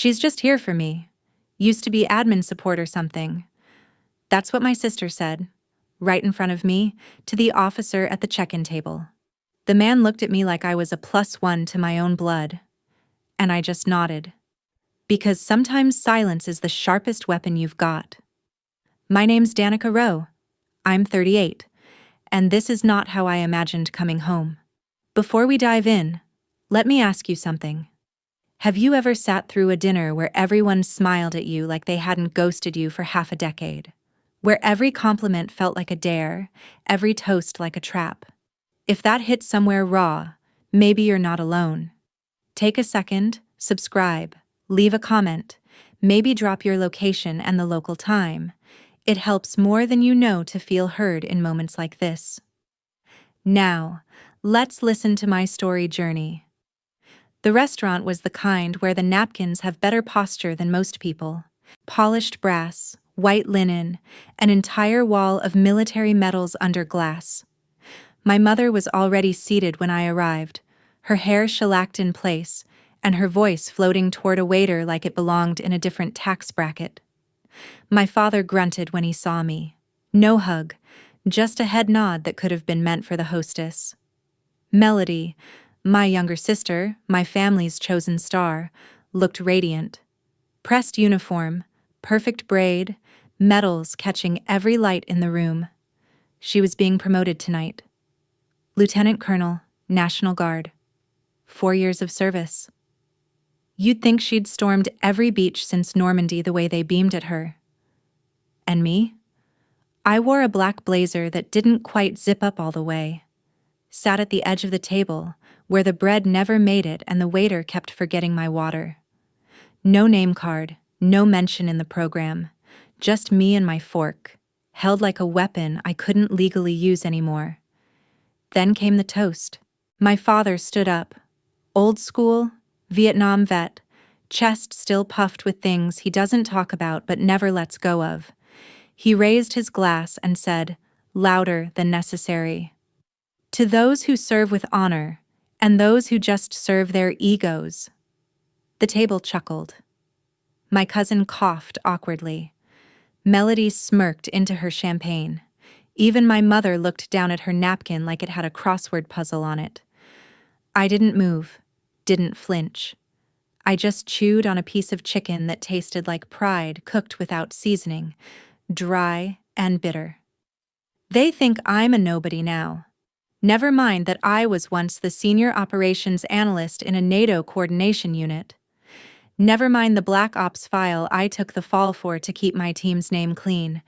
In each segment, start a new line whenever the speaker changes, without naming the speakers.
She's just here for me. Used to be admin support or something. That's what my sister said, right in front of me, to the officer at the check-in table. The man looked at me like I was a +1 to my own blood, and I just nodded. Because sometimes silence is the sharpest weapon you've got. My name's Danica Rowe. I'm 38, and this is not how I imagined coming home. Before we dive in, let me ask you something. Have you ever sat through a dinner where everyone smiled at you like they hadn't ghosted you for half a decade? Where every compliment felt like a dare, every toast like a trap? If that hit somewhere raw, maybe you're not alone. Take a second, subscribe, leave a comment, maybe drop your location and the local time. It helps more than you know to feel heard in moments like this. Now, let's listen to my story journey. The restaurant was the kind where the napkins have better posture than most people. Polished brass, white linen, an entire wall of military medals under glass. My mother was already seated when I arrived, her hair shellacked in place, and her voice floating toward a waiter like it belonged in a different tax bracket. My father grunted when he saw me. No hug, just a head nod that could have been meant for the hostess. Melody, my younger sister, my family's chosen star, looked radiant. Pressed uniform, perfect braid, medals catching every light in the room. She was being promoted tonight. Lieutenant Colonel, National Guard. 4 years of service. You'd think she'd stormed every beach since Normandy the way they beamed at her. And me? I wore a black blazer that didn't quite zip up all the way. Sat at the edge of the table, where the bread never made it and the waiter kept forgetting my water. No name card, no mention in the program, just me and my fork, held like a weapon I couldn't legally use anymore. Then came the toast. My father stood up. Old school, Vietnam vet, chest still puffed with things he doesn't talk about but never lets go of. He raised his glass and said, louder than necessary, "To those who serve with honor, and those who just serve their egos." The table chuckled. My cousin coughed awkwardly. Melody smirked into her champagne. Even my mother looked down at her napkin like it had a crossword puzzle on it. I didn't move, didn't flinch. I just chewed on a piece of chicken that tasted like pride cooked without seasoning, dry and bitter. They think I'm a nobody now. Never mind that I was once the senior operations analyst in a NATO coordination unit. Never mind the Black Ops file I took the fall for to keep my team's name clean.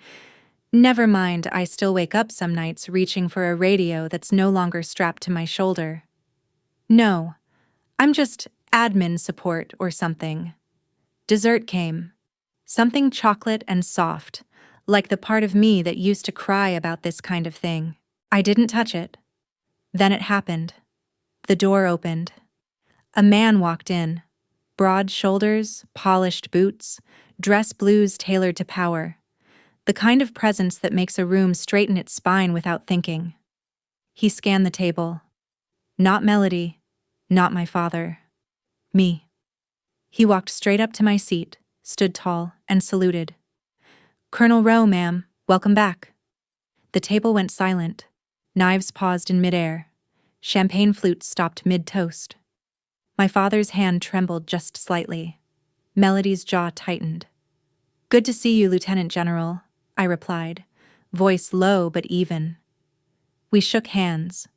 Never mind I still wake up some nights reaching for a radio that's no longer strapped to my shoulder. No, I'm just admin support or something. Dessert came. Something chocolate and soft, like the part of me that used to cry about this kind of thing. I didn't touch it. Then it happened. The door opened. A man walked in. Broad shoulders, polished boots, dress blues tailored to power. The kind of presence that makes a room straighten its spine without thinking. He scanned the table. Not Melody, not my father. Me. He walked straight up to my seat, stood tall, and saluted. "Colonel Rowe, ma'am, welcome back." The table went silent. Knives paused in midair. Champagne flutes stopped mid-toast. My father's hand trembled just slightly. Melody's jaw tightened. "Good to see you, Lieutenant General," I replied, voice low but even. We shook hands.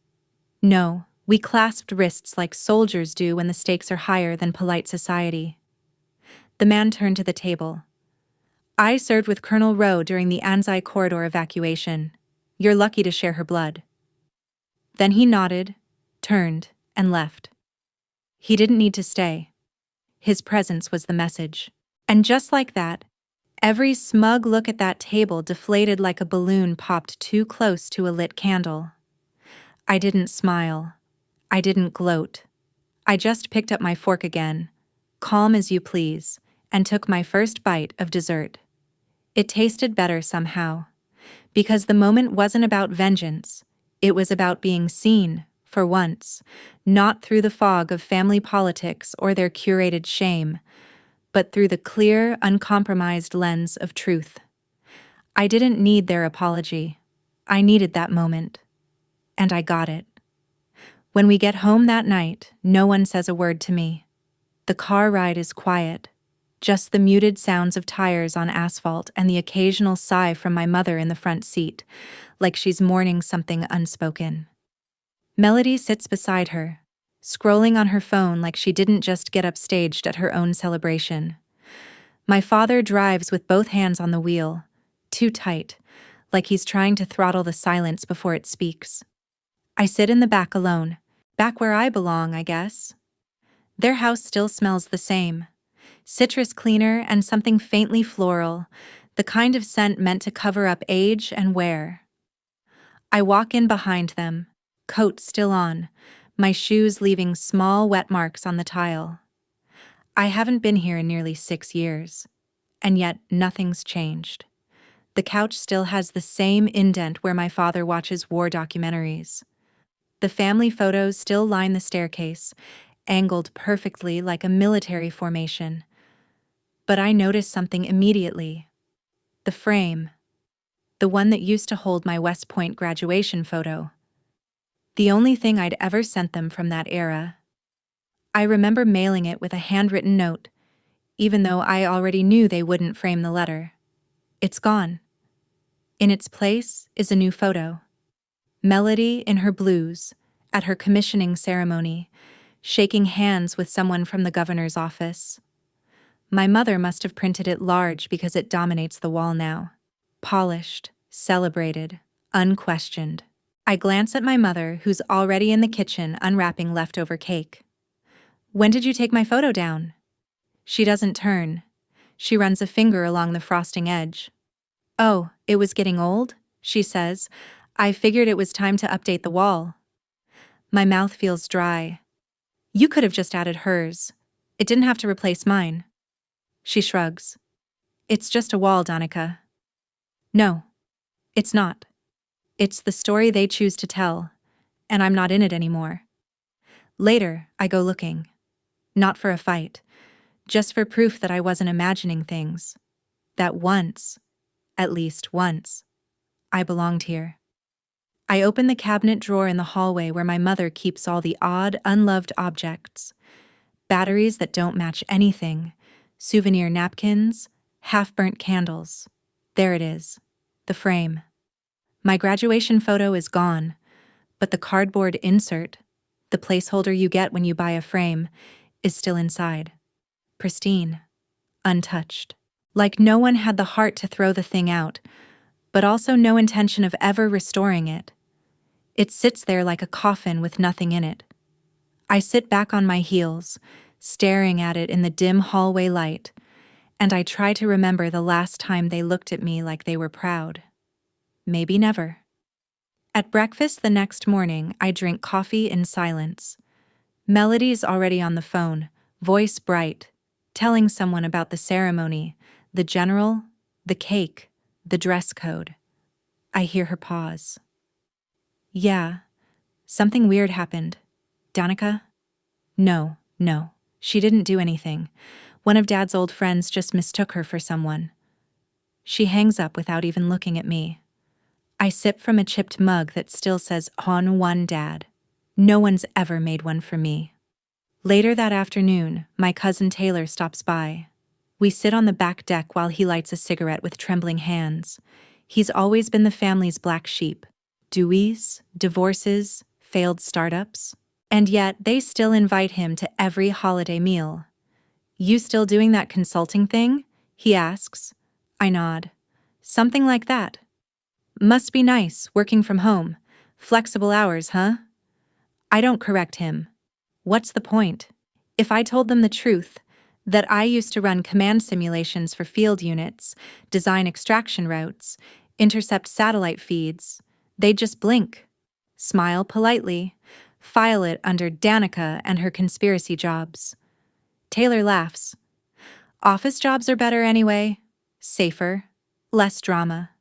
No, we clasped wrists like soldiers do when the stakes are higher than polite society. The man turned to the table. "I served with Colonel Rowe during the Anzai Corridor evacuation. You're lucky to share her blood." Then he nodded, turned, and left. He didn't need to stay. His presence was the message. And just like that, every smug look at that table deflated like a balloon popped too close to a lit candle. I didn't smile. I didn't gloat. I just picked up my fork again, calm as you please, and took my first bite of dessert. It tasted better somehow, because the moment wasn't about vengeance. It was about being seen, for once, not through the fog of family politics or their curated shame, but through the clear, uncompromised lens of truth. I didn't need their apology. I needed that moment. And I got it. When we get home that night, no one says a word to me. The car ride is quiet, just the muted sounds of tires on asphalt and the occasional sigh from my mother in the front seat, like she's mourning something unspoken. Melody sits beside her, scrolling on her phone like she didn't just get upstaged at her own celebration. My father drives with both hands on the wheel, too tight, like he's trying to throttle the silence before it speaks. I sit in the back alone, back where I belong, I guess. Their house still smells the same. Citrus cleaner and something faintly floral, the kind of scent meant to cover up age and wear. I walk in behind them, coat still on, my shoes leaving small wet marks on the tile. I haven't been here in nearly 6 years, and yet nothing's changed. The couch still has the same indent where my father watches war documentaries. The family photos still line the staircase, angled perfectly like a military formation. But I noticed something immediately. The frame. The one that used to hold my West Point graduation photo. The only thing I'd ever sent them from that era. I remember mailing it with a handwritten note, even though I already knew they wouldn't frame the letter. It's gone. In its place is a new photo. Melody in her blues, at her commissioning ceremony, shaking hands with someone from the governor's office. My mother must have printed it large because it dominates the wall now. Polished, celebrated, unquestioned. I glance at my mother, who's already in the kitchen unwrapping leftover cake. "When did you take my photo down?" She doesn't turn. She runs a finger along the frosting edge. "Oh, it was getting old?" she says. "I figured it was time to update the wall." My mouth feels dry. "You could have just added hers. It didn't have to replace mine." She shrugs. "It's just a wall, Danica." "No, it's not. It's the story they choose to tell, and I'm not in it anymore." Later, I go looking. Not for a fight, just for proof that I wasn't imagining things. That once, at least once, I belonged here. I open the cabinet drawer in the hallway where my mother keeps all the odd, unloved objects. Batteries that don't match anything, souvenir napkins, half-burnt candles. There it is, the frame. My graduation photo is gone, but the cardboard insert, the placeholder you get when you buy a frame, is still inside. Pristine, untouched. Like no one had the heart to throw the thing out, but also no intention of ever restoring it. It sits there like a coffin with nothing in it. I sit back on my heels, staring at it in the dim hallway light, and I try to remember the last time they looked at me like they were proud. Maybe never. At breakfast the next morning, I drink coffee in silence. Melody's already on the phone, voice bright, telling someone about the ceremony, the general, the cake, the dress code. I hear her pause. "Yeah, something weird happened. Danica?" No, she didn't do anything. One of Dad's old friends just mistook her for someone." She hangs up without even looking at me. I sip from a chipped mug that still says "On One Dad." No one's ever made one for me. Later that afternoon, my cousin Taylor stops by. We sit on the back deck while he lights a cigarette with trembling hands. He's always been the family's black sheep. Dewees, divorces, failed startups. And yet, they still invite him to every holiday meal. "You still doing that consulting thing?" he asks. I nod. "Something like that." "Must be nice, working from home. Flexible hours, huh?" I don't correct him. What's the point? If I told them the truth, that I used to run command simulations for field units, design extraction routes, intercept satellite feeds, they'd just blink, smile politely, file it under Danica and her conspiracy jobs. Taylor laughs. "Office jobs are better anyway. Safer. Less drama."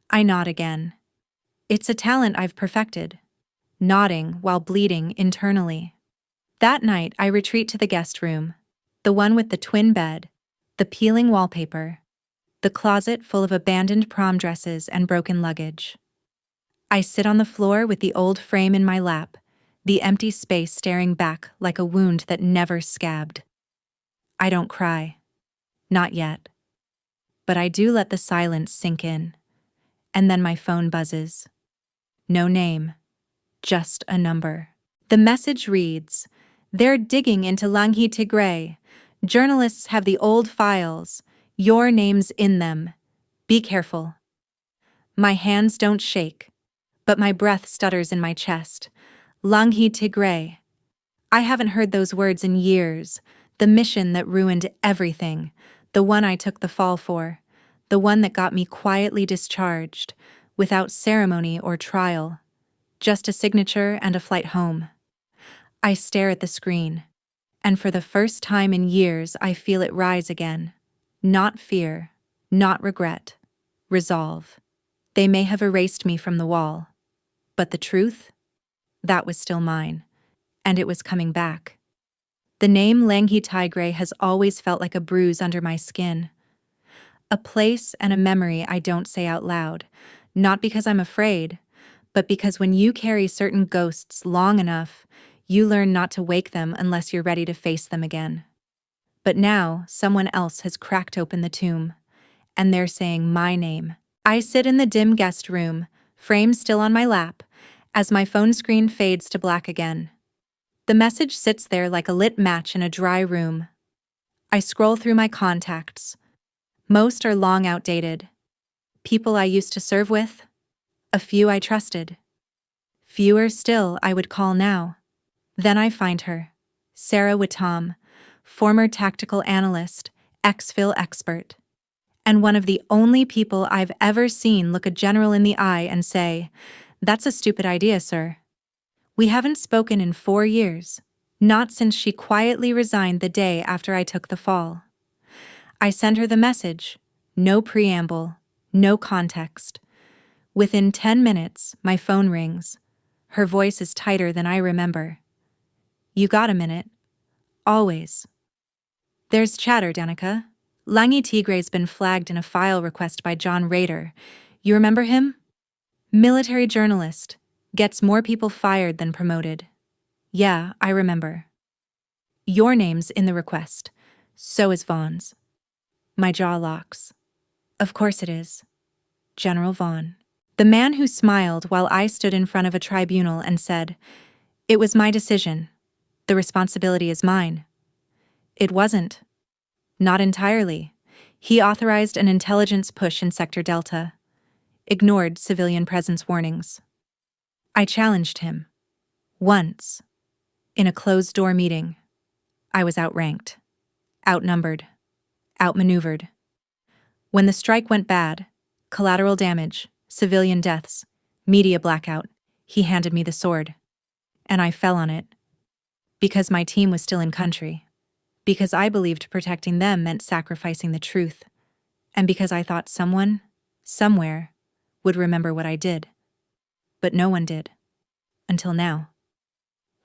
I nod again. It's a talent I've perfected. Nodding while bleeding internally. That night, I retreat to the guest room. The one with the twin bed, the peeling wallpaper, the closet full of abandoned prom dresses and broken luggage. I sit on the floor with the old frame in my lap, the empty space staring back like a wound that never scabbed. I don't cry. Not yet. But I do let the silence sink in. And then my phone buzzes. No name. Just a number. The message reads, "They're digging into Langhi Tigray. Journalists have the old files. Your name's in them. Be careful." My hands don't shake, but my breath stutters in my chest. Langhi Tigray. I haven't heard those words in years. The mission that ruined everything. The one I took the fall for. The one that got me quietly discharged, without ceremony or trial. Just a signature and a flight home. I stare at the screen, and for the first time in years I feel it rise again. Not fear, not regret. Resolve. They may have erased me from the wall, but the truth? That was still mine, and it was coming back. The name Langhi Tigray has always felt like a bruise under my skin. A place and a memory I don't say out loud, not because I'm afraid, but because when you carry certain ghosts long enough, you learn not to wake them unless you're ready to face them again. But now, someone else has cracked open the tomb, and they're saying my name. I sit in the dim guest room, frame still on my lap, as my phone screen fades to black again. The message sits there like a lit match in a dry room. I scroll through my contacts. Most are long outdated. People I used to serve with, a few I trusted. Fewer still I would call now. Then I find her, Sarah Wittam, former tactical analyst, exfil expert, and one of the only people I've ever seen look a general in the eye and say, "That's a stupid idea, sir." We haven't spoken in 4 years, not since she quietly resigned the day after I took the fall. I send her the message, no preamble, no context. Within 10 minutes, my phone rings. Her voice is tighter than I remember. "You got a minute?" "Always." "There's chatter, Danica. Langhi Tigray's been flagged in a file request by John Rader. You remember him? Military journalist. Gets more people fired than promoted." "Yeah, I remember." "Your name's in the request. So is Vaughn's." My jaw locks. Of course it is. General Vaughn. The man who smiled while I stood in front of a tribunal and said, "It was my decision. The responsibility is mine." It wasn't. Not entirely. He authorized an intelligence push in Sector Delta. Ignored civilian presence warnings. I challenged him. Once. In a closed-door meeting. I was outranked. Outnumbered. Outmaneuvered. When the strike went bad, collateral damage, civilian deaths, media blackout, he handed me the sword. And I fell on it. Because my team was still in country. Because I believed protecting them meant sacrificing the truth. And because I thought someone, somewhere, would remember what I did. But no one did. Until now.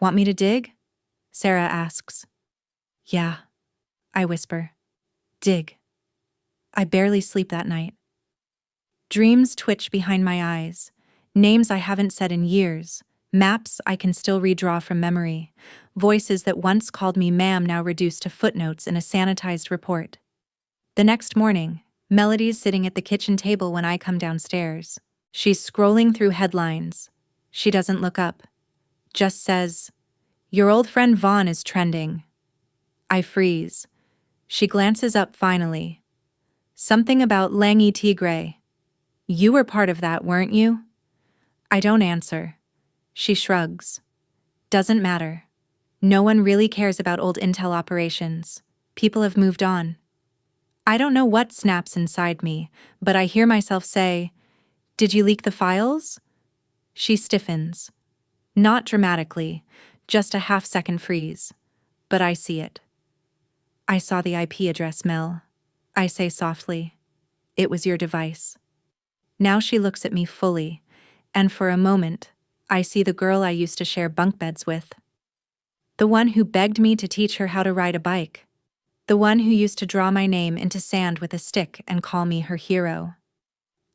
"Want me to dig?" Sarah asks. "Yeah," I whisper. "Dig." I barely sleep that night. Dreams twitch behind my eyes. Names I haven't said in years. Maps I can still redraw from memory. Voices that once called me ma'am now reduced to footnotes in a sanitized report. The next morning, Melody's sitting at the kitchen table when I come downstairs. She's scrolling through headlines. She doesn't look up. Just says, "Your old friend Vaughn is trending." I freeze. She glances up finally. "Something about Langhi Tigray. You were part of that, weren't you?" I don't answer. She shrugs. "Doesn't matter. No one really cares about old intel operations. People have moved on." I don't know what snaps inside me, but I hear myself say, "Did you leak the files?" She stiffens. Not dramatically, just a half-second freeze. But I see it. "I saw the IP address, Mel." I say softly. "It was your device." Now she looks at me fully, and for a moment, I see the girl I used to share bunk beds with. The one who begged me to teach her how to ride a bike. The one who used to draw my name into sand with a stick and call me her hero.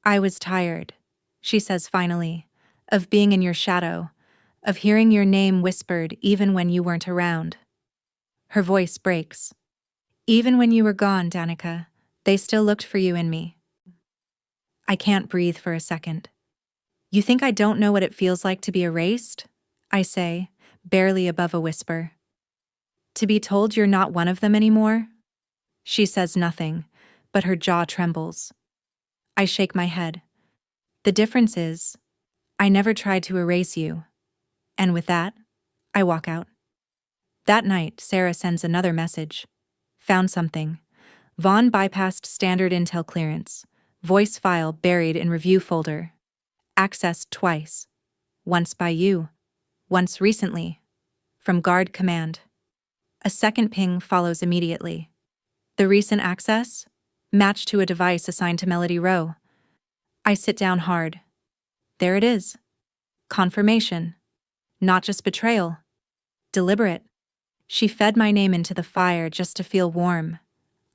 I was tired, she says finally, of being in your shadow, of hearing your name whispered even when you weren't around. Her voice breaks. Even when you were gone, Danica, they still looked for you in me. I can't breathe for a second. You think I don't know what it feels like to be erased? I say, barely above a whisper. To be told you're not one of them anymore? She says nothing, but her jaw trembles. I shake my head. The difference is, I never tried to erase you. And with that, I walk out. That night, Sarah sends another message. Found something. Vaughn bypassed standard intel clearance. Voice file buried in review folder. Accessed twice. Once by you. Once recently. From guard command. A second ping follows immediately. The recent access? Matched to a device assigned to Melody Rowe. I sit down hard. There it is. Confirmation. Not just betrayal. Deliberate. She fed my name into the fire just to feel warm.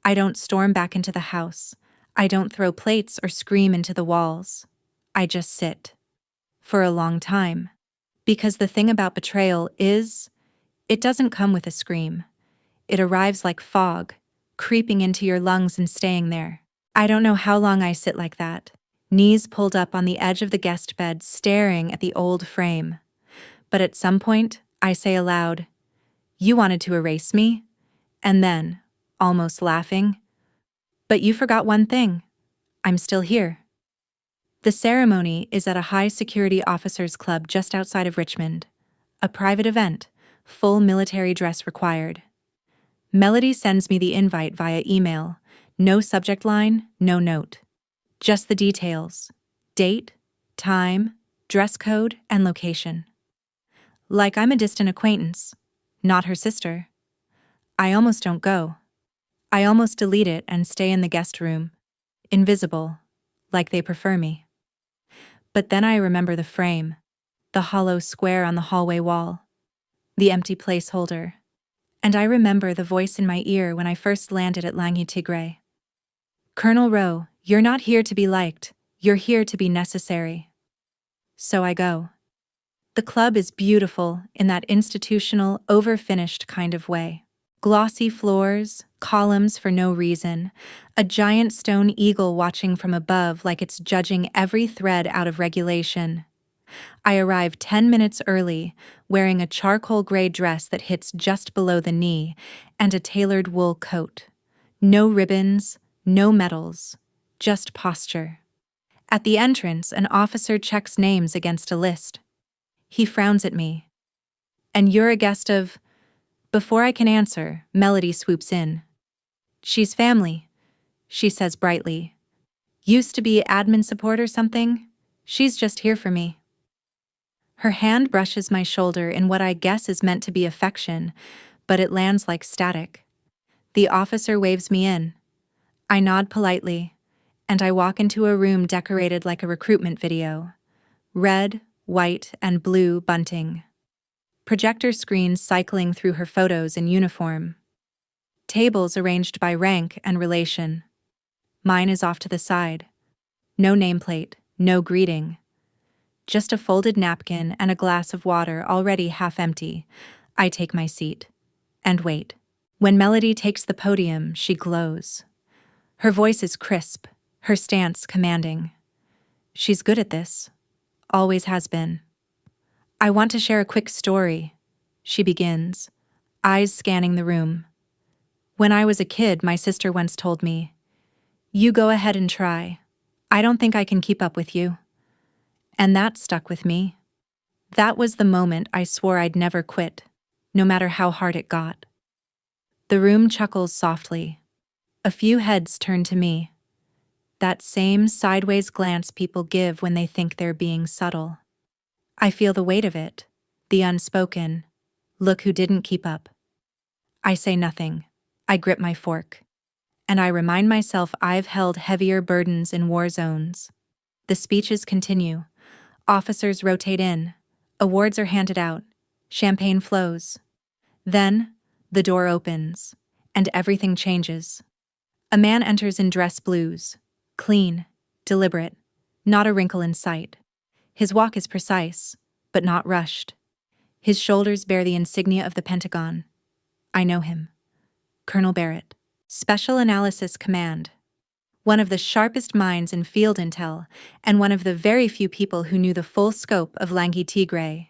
I don't storm back into the house. I don't throw plates or scream into the walls. I just sit. For a long time. Because the thing about betrayal is, it doesn't come with a scream. It arrives like fog, creeping into your lungs and staying there. I don't know how long I sit like that, knees pulled up on the edge of the guest bed, staring at the old frame. But at some point, I say aloud, "You wanted to erase me?" And then, almost laughing, "But you forgot one thing. I'm still here." The ceremony is at a high-security officers' club just outside of Richmond. A private event, full military dress required. Melody sends me the invite via email. No subject line, no note. Just the details. Date, time, dress code, and location. Like I'm a distant acquaintance, not her sister. I almost don't go. I almost delete it and stay in the guest room. Invisible, like they prefer me. But then I remember the frame, the hollow square on the hallway wall, the empty placeholder. And I remember the voice in my ear when I first landed at Langi Tigray. "Colonel Rowe, you're not here to be liked, you're here to be necessary." So I go. The club is beautiful in that institutional, over-finished kind of way. Glossy floors, columns for no reason, a giant stone eagle watching from above like it's judging every thread out of regulation. I arrive 10 minutes early, wearing a charcoal gray dress that hits just below the knee and a tailored wool coat. No ribbons, no medals, just posture. At the entrance, an officer checks names against a list. He frowns at me. "And you're a guest of—" Before I can answer, Melody swoops in. "She's family," she says brightly. "Used to be admin support or something. She's just here for me." Her hand brushes my shoulder in what I guess is meant to be affection, but it lands like static. The officer waves me in. I nod politely, and I walk into a room decorated like a recruitment video. Red, white, and blue bunting. Projector screens cycling through her photos in uniform. Tables arranged by rank and relation. Mine is off to the side. No nameplate, no greeting. Just a folded napkin and a glass of water already half empty. I take my seat. And wait. When Melody takes the podium, she glows. Her voice is crisp, her stance commanding. She's good at this. Always has been. "I want to share a quick story," she begins, eyes scanning the room. "When I was a kid, my sister once told me, 'You go ahead and try. I don't think I can keep up with you.' And that stuck with me. That was the moment I swore I'd never quit, no matter how hard it got." The room chuckles softly. A few heads turn to me. That same sideways glance people give when they think they're being subtle. I feel the weight of it, the unspoken, "Look who didn't keep up." I say nothing. I grip my fork. And I remind myself I've held heavier burdens in war zones. The speeches continue. Officers rotate in. Awards are handed out. Champagne flows. Then, the door opens, and everything changes. A man enters in dress blues, clean, deliberate, not a wrinkle in sight. His walk is precise, but not rushed. His shoulders bear the insignia of the Pentagon. I know him. Colonel Barrett, Special Analysis Command. One of the sharpest minds in field intel, and one of the very few people who knew the full scope of Langi Tigray.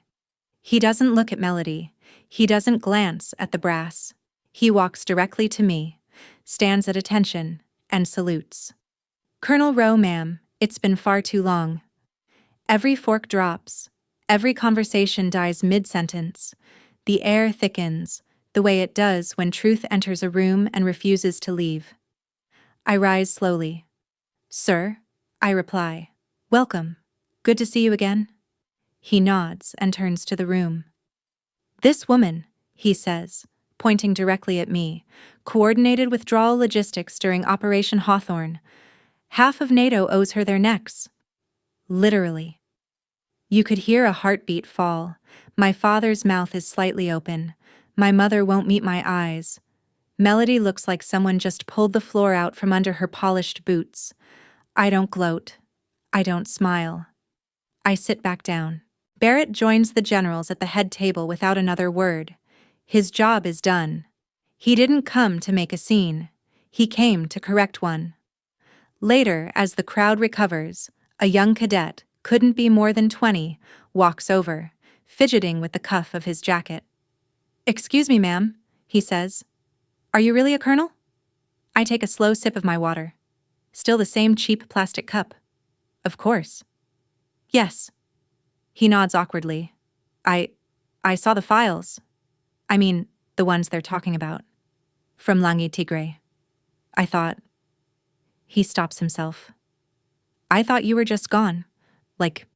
He doesn't look at Melody. He doesn't glance at the brass. He walks directly to me, stands at attention, and salutes. Colonel Rowe, ma'am, it's been far too long. Every fork drops. Every conversation dies mid-sentence. The air thickens, the way it does when truth enters a room and refuses to leave. I rise slowly. Sir, I reply. Welcome. Good to see you again. He nods and turns to the room. This woman, he says, pointing directly at me, coordinated withdrawal logistics during Operation Hawthorne. Half of NATO owes her their necks. Literally. You could hear a heartbeat fall. My father's mouth is slightly open. My mother won't meet my eyes. Melody looks like someone just pulled the floor out from under her polished boots. I don't gloat. I don't smile. I sit back down. Barrett joins the generals at the head table without another word. His job is done. He didn't come to make a scene. He came to correct one. Later, as the crowd recovers, a young cadet, couldn't be more than 20, walks over, fidgeting with the cuff of his jacket. Excuse me, ma'am, he says. Are you really a colonel? I take a slow sip of my water. Still the same cheap plastic cup. Of course. Yes. He nods awkwardly. I saw the files. I mean, the ones they're talking about. From Langi Tigray. I thought. He stops himself. I thought you were just gone. Like,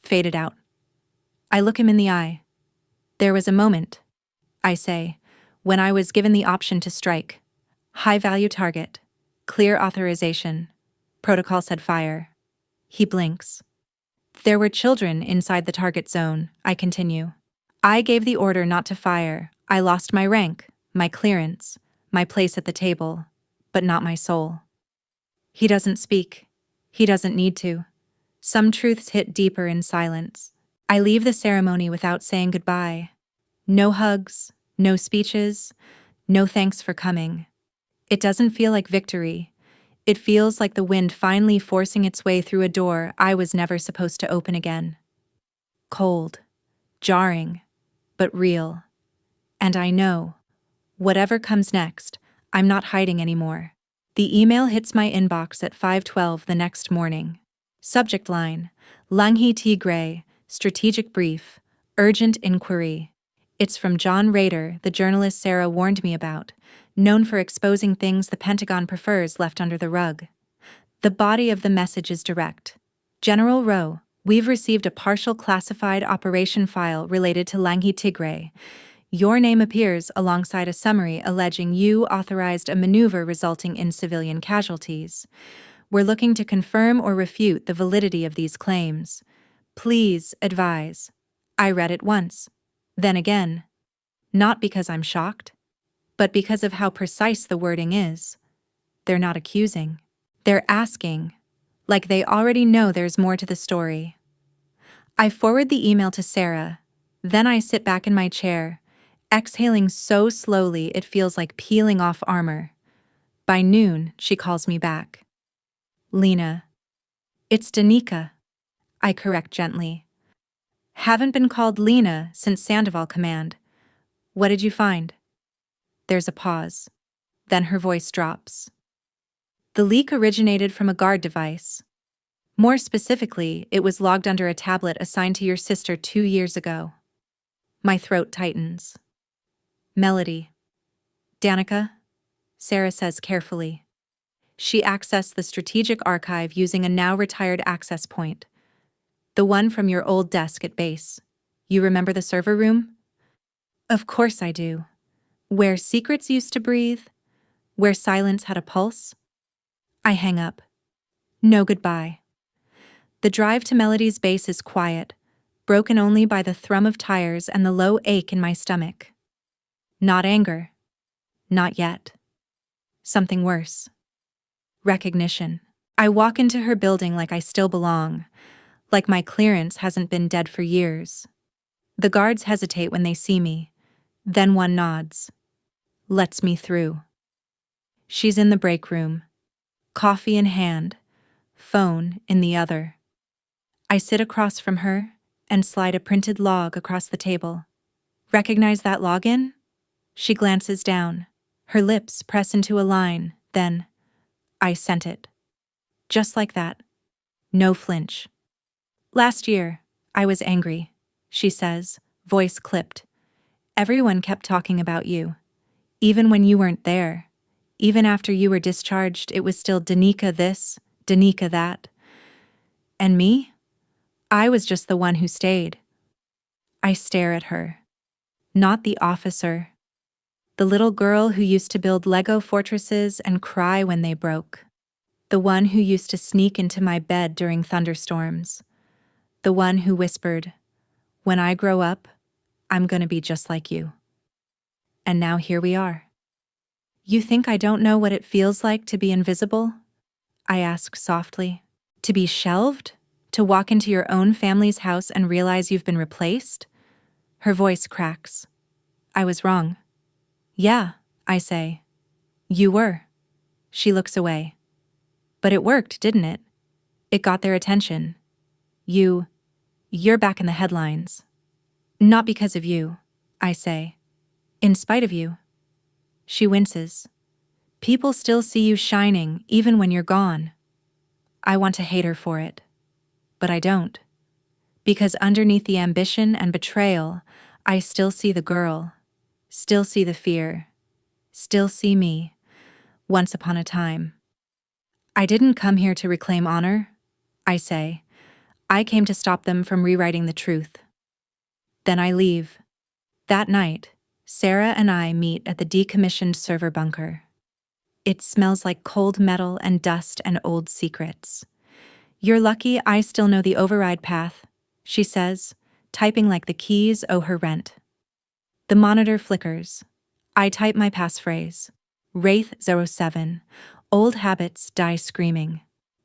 faded out. I look him in the eye. There was a moment, I say, when I was given the option to strike. High-value target. Clear authorization. Protocol said fire. He blinks. There were children inside the target zone, I continue. I gave the order not to fire. I lost my rank, my clearance, my place at the table, but not my soul. He doesn't speak. He doesn't need to. Some truths hit deeper in silence. I leave the ceremony without saying goodbye. No hugs, no speeches, no thanks for coming. It doesn't feel like victory. It feels like the wind finally forcing its way through a door I was never supposed to open again. Cold, jarring, but real. And I know, whatever comes next, I'm not hiding anymore. The email hits my inbox at 5:12 the next morning. Subject line, Langi Tigray, Strategic Brief, Urgent Inquiry. It's from John Rader, the journalist Sarah warned me about, known for exposing things the Pentagon prefers left under the rug. The body of the message is direct. General Rowe, we've received a partial classified operation file related to Langi Tigray. Your name appears alongside a summary alleging you authorized a maneuver resulting in civilian casualties. We're looking to confirm or refute the validity of these claims. Please advise. I read it once, then again. Not because I'm shocked, but because of how precise the wording is. They're not accusing. They're asking, like they already know there's more to the story. I forward the email to Sarah, then I sit back in my chair, exhaling so slowly it feels like peeling off armor. By noon, she calls me back. Lena. It's Danica. I correct gently. Haven't been called Lena since Sandoval Command. What did you find? There's a pause. Then her voice drops. The leak originated from a guard device. More specifically, it was logged under a tablet assigned to your sister 2 years ago. My throat tightens. Melody. Danica? Sarah says carefully. She accessed the strategic archive using a now-retired access point. The one from your old desk at base. You remember the server room? Of course I do. Where secrets used to breathe? Where silence had a pulse? I hang up. No goodbye. The drive to Melody's base is quiet, broken only by the thrum of tires and the low ache in my stomach. Not anger. Not yet. something worse. Recognition. I walk into her building like I still belong, like my clearance hasn't been dead for years. The guards hesitate when they see me, then one nods, lets me through. She's in the break room, coffee in hand, phone in the other. I sit across from her and slide a printed log across the table. Recognize that login? She glances down. Her lips press into a line, then, I sent it. Just like that. No flinch. Last year, I was angry, she says, voice clipped. Everyone kept talking about you. Even when you weren't there. Even after you were discharged, it was still Danica this, Danica that. And me? I was just the one who stayed. I stare at her. Not the officer. The little girl who used to build Lego fortresses and cry when they broke. The one who used to sneak into my bed during thunderstorms. The one who whispered, "When I grow up, I'm gonna be just like you." And now here we are. You think I don't know what it feels like to be invisible? I ask softly. To be shelved? To walk into your own family's house and realize you've been replaced? Her voice cracks. I was wrong. Yeah, I say. You were. She looks away. But it worked, didn't it? It got their attention. You're back in the headlines. Not because of you, I say. In spite of you. She winces. People still see you shining, even when you're gone. I want to hate her for it. But I don't. Because underneath the ambition and betrayal, I still see the girl. Still see the fear. Still see me. Once upon a time. I didn't come here to reclaim honor, I say. I came to stop them from rewriting the truth. Then I leave. That night, Sarah and I meet at the decommissioned server bunker. It smells like cold metal and dust and old secrets. You're lucky I still know the override path, she says, typing like the keys owe her rent. The monitor flickers. I type my passphrase. Wraith07. Old habits die screaming.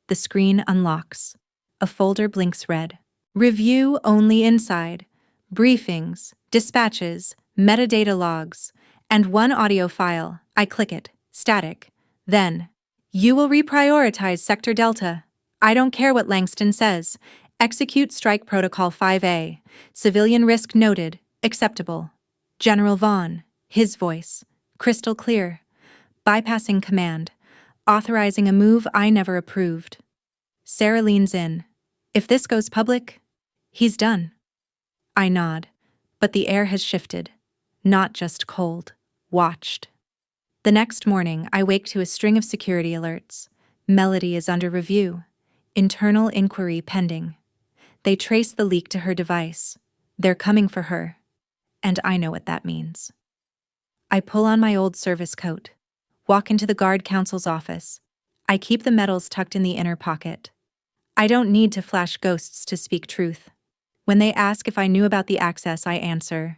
The screen unlocks. A folder blinks red. Review only inside. Briefings, dispatches, metadata logs, and one audio file. I click it. Static. Then, you will reprioritize Sector Delta. I don't care what Langston says. Execute Strike Protocol 5A. Civilian risk noted. Acceptable. General Vaughn. His voice. Crystal clear. Bypassing command. Authorizing a move I never approved. Sarah leans in. If this goes public, he's done. I nod. But the air has shifted. Not just cold. Watched. The next morning, I wake to a string of security alerts. Melody is under review. Internal inquiry pending. They trace the leak to her device. They're coming for her. And I know what that means. I pull on my old service coat. Walk into the guard counsel's office. I keep the medals tucked in the inner pocket. I don't need to flash ghosts to speak truth. When they ask if I knew about the access, I answer.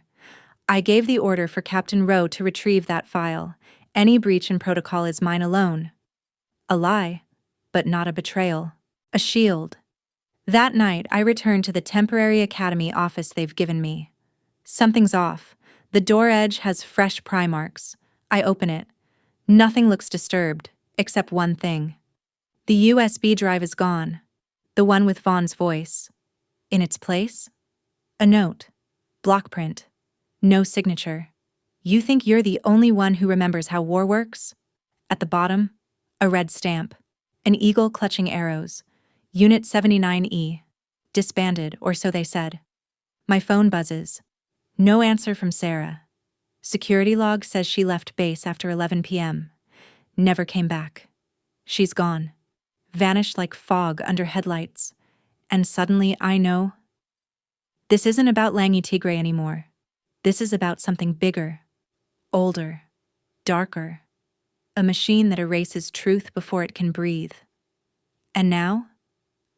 I gave the order for Captain Rowe to retrieve that file. Any breach in protocol is mine alone. A lie, but not a betrayal. A shield. That night, I return to the temporary academy office they've given me. Something's off. The door edge has fresh pry marks. I open it. Nothing looks disturbed, except one thing. The USB drive is gone. The one with Vaughn's voice. In its place? A note. Block print. No signature. You think you're the only one who remembers how war works? At the bottom, a red stamp. An eagle clutching arrows. Unit 79E. Disbanded, or so they said. My phone buzzes. No answer from Sarah. Security log says she left base after 11 p.m. Never came back. She's gone. Vanished like fog under headlights. And suddenly I know. This isn't about Langy Tigre anymore. This is about something bigger. Older. Darker. A machine that erases truth before it can breathe. And now,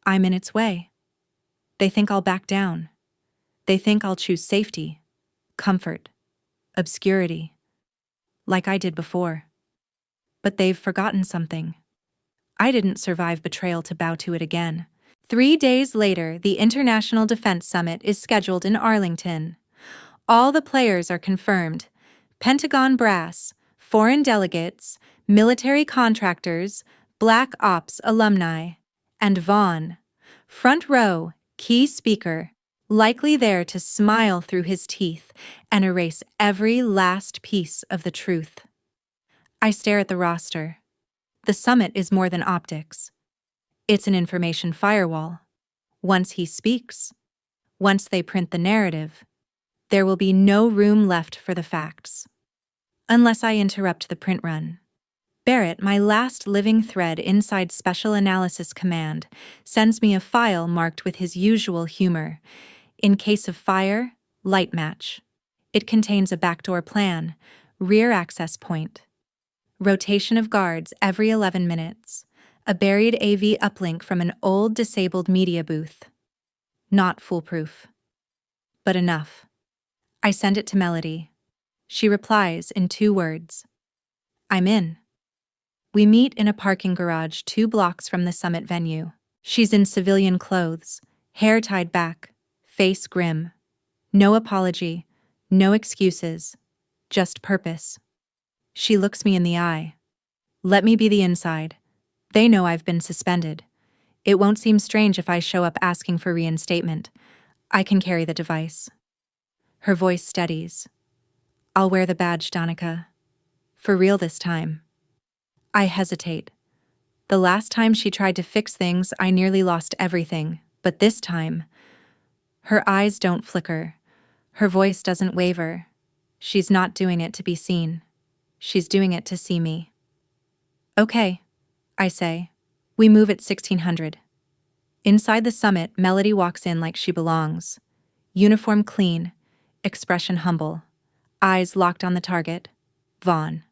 I'm in its way. They think I'll back down. They think I'll choose safety, comfort, obscurity, like I did before. But they've forgotten something. I didn't survive betrayal to bow to it again. 3 days later, the International Defense Summit is scheduled in Arlington. All the players are confirmed: Pentagon brass, foreign delegates, military contractors, Black Ops alumni, and Vaughn, front row, key speaker, likely there to smile through his teeth and erase every last piece of the truth. I stare at the roster. The summit is more than optics. It's an information firewall. Once he speaks, once they print the narrative, there will be no room left for the facts. Unless I interrupt the print run. Barrett, my last living thread inside Special Analysis Command, sends me a file marked with his usual humor. In case of fire, light match. It contains a backdoor plan, rear access point, rotation of guards every 11 minutes, a buried AV uplink from an old disabled media booth. Not foolproof. But enough. I send it to Melody. She replies in 2 words. I'm in. We meet in a parking garage 2 blocks from the summit venue. She's in civilian clothes, hair tied back, face grim. No apology, no excuses, just purpose. She looks me in the eye. Let me be the inside. They know I've been suspended. It won't seem strange if I show up asking for reinstatement. I can carry the device. Her voice steadies. I'll wear the badge, Danica. For real this time. I hesitate. The last time she tried to fix things, I nearly lost everything. But this time, her eyes don't flicker. Her voice doesn't waver. She's not doing it to be seen. She's doing it to see me. Okay, I say. We move at 1600. Inside the summit, Melody walks in like she belongs. Uniform clean, expression humble, eyes locked on the target. Vaughn.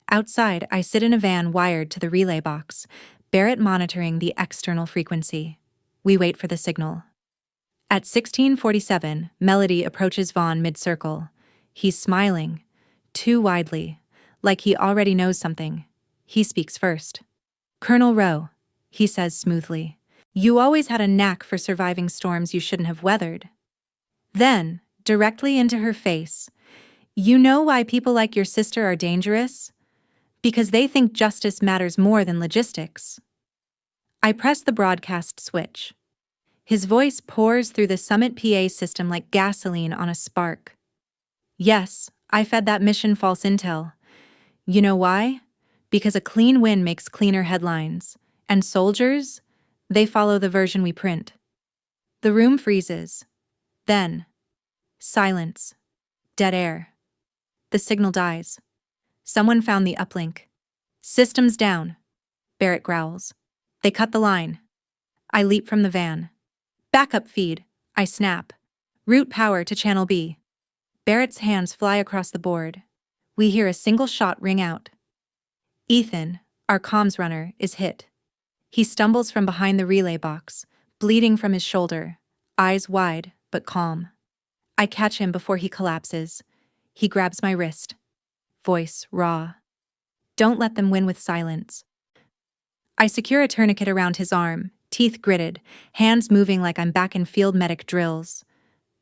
Outside, I sit in a van wired to the relay box, Barrett monitoring the external frequency. We wait for the signal. At 1647, Melody approaches Vaughn mid-circle. He's smiling, too widely, like he already knows something. He speaks first. Colonel Rowe, he says smoothly, you always had a knack for surviving storms you shouldn't have weathered. Then, directly into her face, you know why people like your sister are dangerous? Because they think justice matters more than logistics. I press the broadcast switch. His voice pours through the Summit PA system like gasoline on a spark. Yes, I fed that mission false intel. You know why? Because a clean win makes cleaner headlines. And soldiers? They follow the version we print. The room freezes. Then, silence. Dead air. The signal dies. Someone found the uplink. Systems down. Barrett growls. They cut the line. I leap from the van. Backup feed, I snap. Route power to channel B. Barrett's hands fly across the board. We hear a single shot ring out. Ethan, our comms runner, is hit. He stumbles from behind the relay box, bleeding from his shoulder, eyes wide but calm. I catch him before he collapses. He grabs my wrist. Voice raw. Don't let them win with silence. I secure a tourniquet around his arm, teeth gritted, hands moving like I'm back in field medic drills.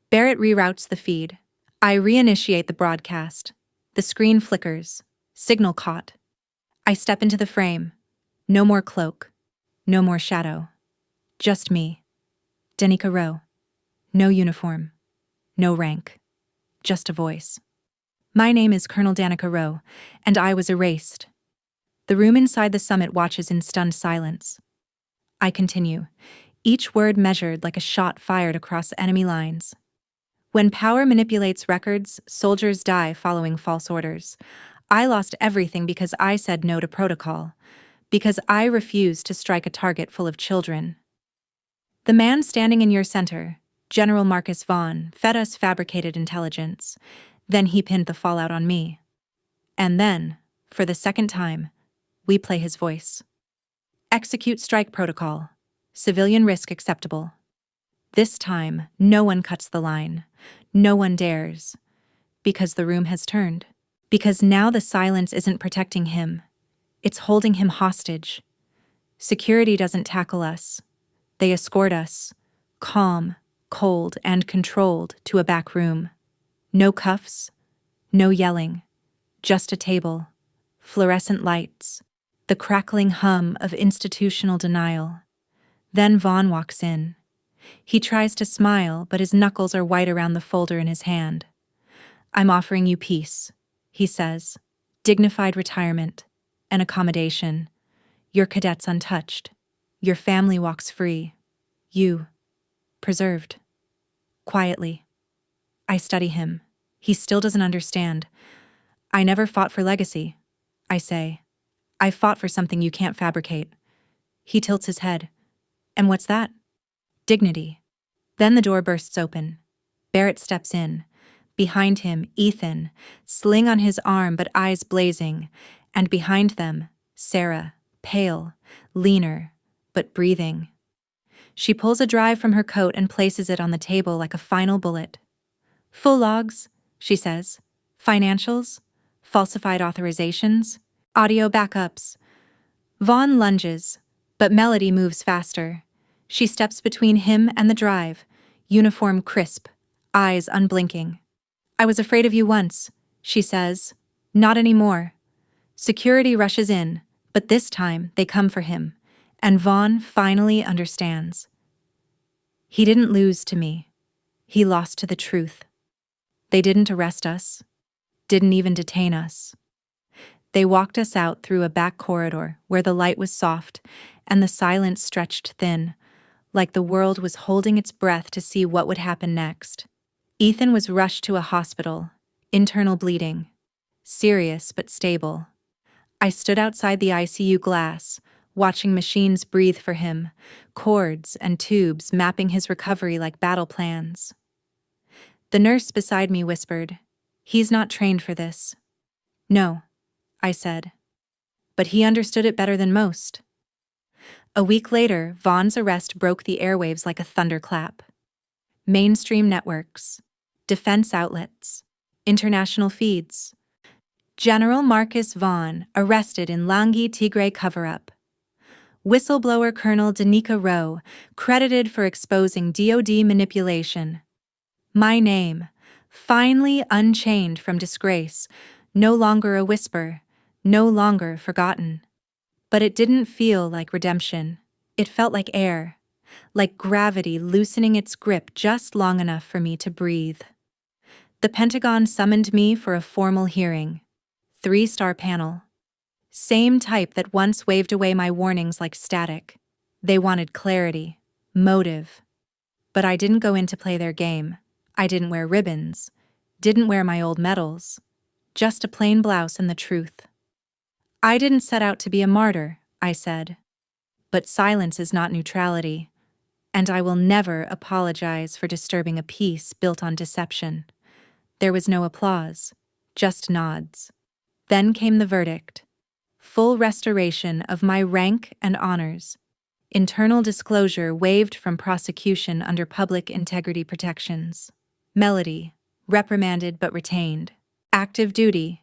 Barrett reroutes the feed. I reinitiate the broadcast. The screen flickers. Signal caught. I step into the frame. No more cloak. No more shadow. Just me. Danica Rowe. No uniform. No rank. Just a voice. My name is Colonel Danica Rowe, and I was erased. The room inside the summit watches in stunned silence. I continue, each word measured like a shot fired across enemy lines. When power manipulates records, soldiers die following false orders. I lost everything because I said no to protocol, because I refused to strike a target full of children. The man standing in your center, General Marcus Vaughn, fed us fabricated intelligence. Then he pinned the fallout on me. And then, for the second time, we play his voice. Execute strike protocol. Civilian risk acceptable. This time, no one cuts the line. No one dares. Because the room has turned. Because now the silence isn't protecting him. It's holding him hostage. Security doesn't tackle us. They escort us, calm, cold, and controlled, to a back room. No cuffs, no yelling, just a table, fluorescent lights, the crackling hum of institutional denial. Then Vaughn walks in. He tries to smile, but his knuckles are white around the folder in his hand. "I'm offering you peace," he says. "Dignified retirement, an accommodation. Your cadets untouched. Your family walks free. You, preserved." Quietly. I study him. He still doesn't understand. "I never fought for legacy," I say. "I fought for something you can't fabricate." He tilts his head. "And what's that?" "Dignity." Then the door bursts open. Barrett steps in. Behind him, Ethan, sling on his arm but eyes blazing, and behind them, Sarah, pale, leaner, but breathing. She pulls a drive from her coat and places it on the table like a final bullet. "Full logs," she says. "Financials, falsified authorizations, audio backups." Vaughn lunges, but Melody moves faster. She steps between him and the drive, uniform crisp, eyes unblinking. "I was afraid of you once," she says. "Not anymore." Security rushes in, but this time they come for him, and Vaughn finally understands. He didn't lose to me. He lost to the truth. They didn't arrest us, didn't even detain us. They walked us out through a back corridor where the light was soft and the silence stretched thin, like the world was holding its breath to see what would happen next. Ethan was rushed to a hospital, internal bleeding. Serious but stable. I stood outside the ICU glass, watching machines breathe for him, cords and tubes mapping his recovery like battle plans. The nurse beside me whispered, "He's not trained for this." "No," I said. But he understood it better than most. A week later, Vaughn's arrest broke the airwaves like a thunderclap. Mainstream networks, defense outlets, international feeds. General Marcus Vaughn arrested in Langi Tigray cover-up. Whistleblower Colonel Danica Rowe credited for exposing DoD manipulation. My name, finally unchained from disgrace, no longer a whisper, no longer forgotten. But it didn't feel like redemption. It felt like air, like gravity loosening its grip just long enough for me to breathe. The Pentagon summoned me for a formal hearing. 3-star panel. Same type that once waved away my warnings like static. They wanted clarity, motive. But I didn't go in to play their game. I didn't wear ribbons, didn't wear my old medals, just a plain blouse and the truth. "I didn't set out to be a martyr," I said. "But silence is not neutrality, and I will never apologize for disturbing a peace built on deception." There was no applause, just nods. Then came the verdict. Full restoration of my rank and honors. Internal disclosure waived from prosecution under public integrity protections. Melody, reprimanded but retained. Active duty,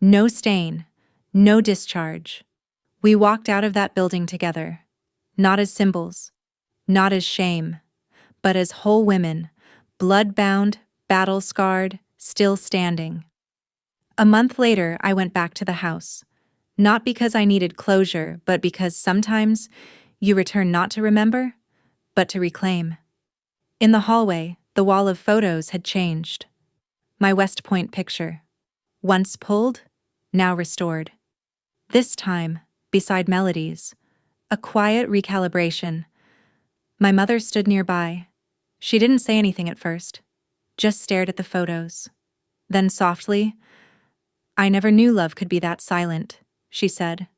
no stain, no discharge. We walked out of that building together, not as symbols, not as shame, but as whole women, blood-bound, battle-scarred, still standing. A month later, I went back to the house, not because I needed closure, but because sometimes you return not to remember, but to reclaim. In the hallway, the wall of photos had changed. My West Point picture, once pulled, now restored. This time, beside Melody's, a quiet recalibration. My mother stood nearby. She didn't say anything at first, just stared at the photos. Then softly, "I never knew love could be that silent," she said.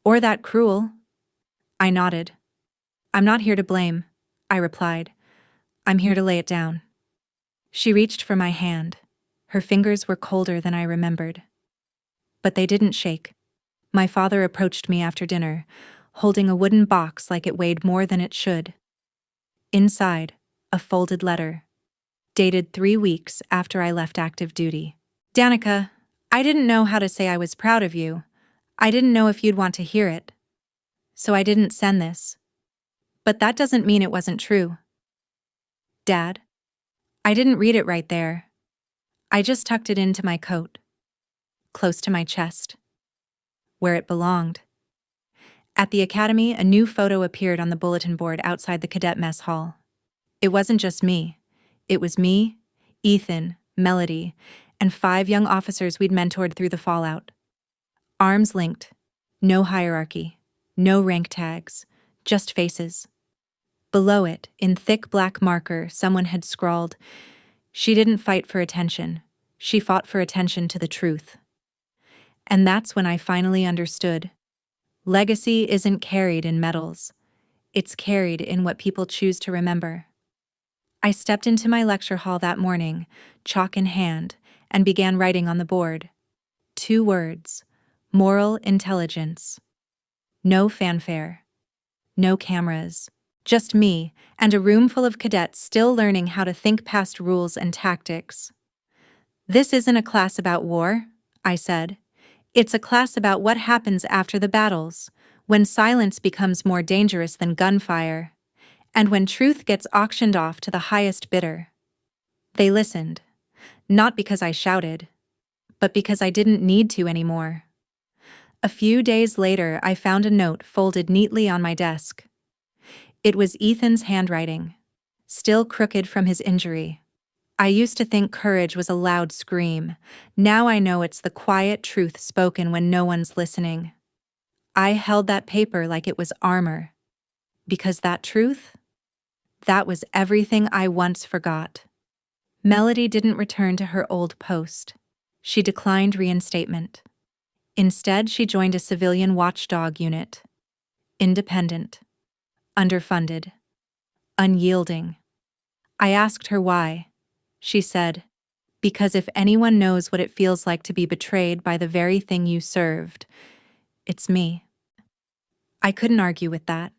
"Or that cruel." I nodded. "I'm not here to blame," I replied. "I'm here to lay it down." She reached for my hand. Her fingers were colder than I remembered. But they didn't shake. My father approached me after dinner, holding a wooden box like it weighed more than it should. Inside, a folded letter, dated 3 weeks after I left active duty. "Danica, I didn't know how to say I was proud of you. I didn't know if you'd want to hear it, so I didn't send this. But that doesn't mean it wasn't true. Dad, I didn't read it right there. I just tucked it into my coat, close to my chest, where it belonged. At the academy, a new photo appeared on the bulletin board outside the cadet mess hall. It wasn't just me. It was me, Ethan, Melody, and 5 young officers we'd mentored through the fallout. Arms linked, no hierarchy, no rank tags, just faces. Below it, in thick black marker, someone had scrawled, "She didn't fight for attention. She fought for attention to the truth." And that's when I finally understood. Legacy isn't carried in medals. It's carried in what people choose to remember. I stepped into my lecture hall that morning, chalk in hand, and began writing on the board. 2 words: moral intelligence. No fanfare. No cameras. Just me, and a room full of cadets still learning how to think past rules and tactics. "This isn't a class about war," I said. "It's a class about what happens after the battles, when silence becomes more dangerous than gunfire, and when truth gets auctioned off to the highest bidder." They listened, not because I shouted, but because I didn't need to anymore. A few days later, I found a note folded neatly on my desk. It was Ethan's handwriting, still crooked from his injury. I used to think courage was a loud scream. Now I know it's the quiet truth spoken when no one's listening. I held that paper like it was armor, because that truth, that was everything I once forgot. Melody didn't return to her old post. She declined reinstatement. Instead, she joined a civilian watchdog unit. Independent. Underfunded. Unyielding. I asked her why. She said, "Because if anyone knows what it feels like to be betrayed by the very thing you served, it's me." I couldn't argue with that.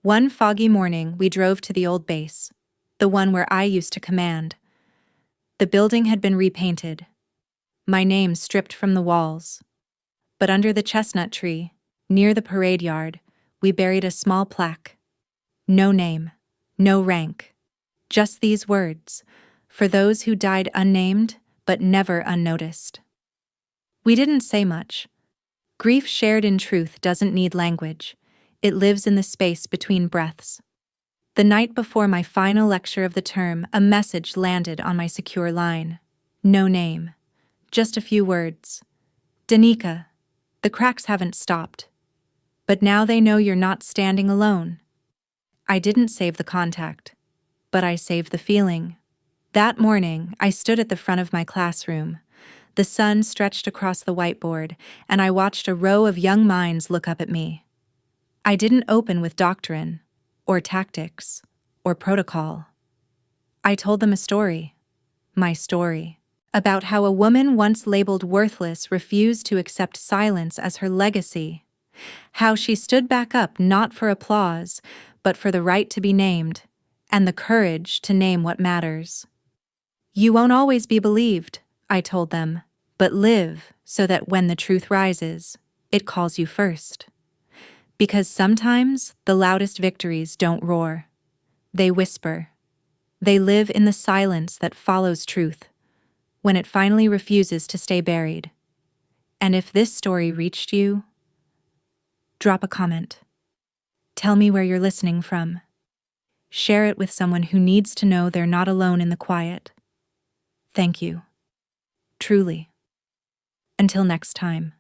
One foggy morning, we drove to the old base, the one where I used to command. The building had been repainted, my name stripped from the walls. But under the chestnut tree, near the parade yard, we buried a small plaque. No name, no rank, just these words, "For those who died unnamed, but never unnoticed." We didn't say much. Grief shared in truth doesn't need language. It lives in the space between breaths. The night before my final lecture of the term, a message landed on my secure line. No name, just a few words. "Danica, the cracks haven't stopped. But now they know you're not standing alone." I didn't save the contact, but I saved the feeling. That morning, I stood at the front of my classroom. The sun stretched across the whiteboard, and I watched a row of young minds look up at me. I didn't open with doctrine, or tactics, or protocol. I told them a story, my story, about how a woman once labeled worthless refused to accept silence as her legacy, how she stood back up not for applause, but for the right to be named, and the courage to name what matters. "You won't always be believed," I told them, "but live so that when the truth rises, it calls you first." Because sometimes the loudest victories don't roar. They whisper. They live in the silence that follows truth, when it finally refuses to stay buried. And if this story reached you, drop a comment. Tell me where you're listening from. Share it with someone who needs to know they're not alone in the quiet. Thank you. Truly. Until next time,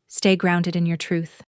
stay grounded in your truth.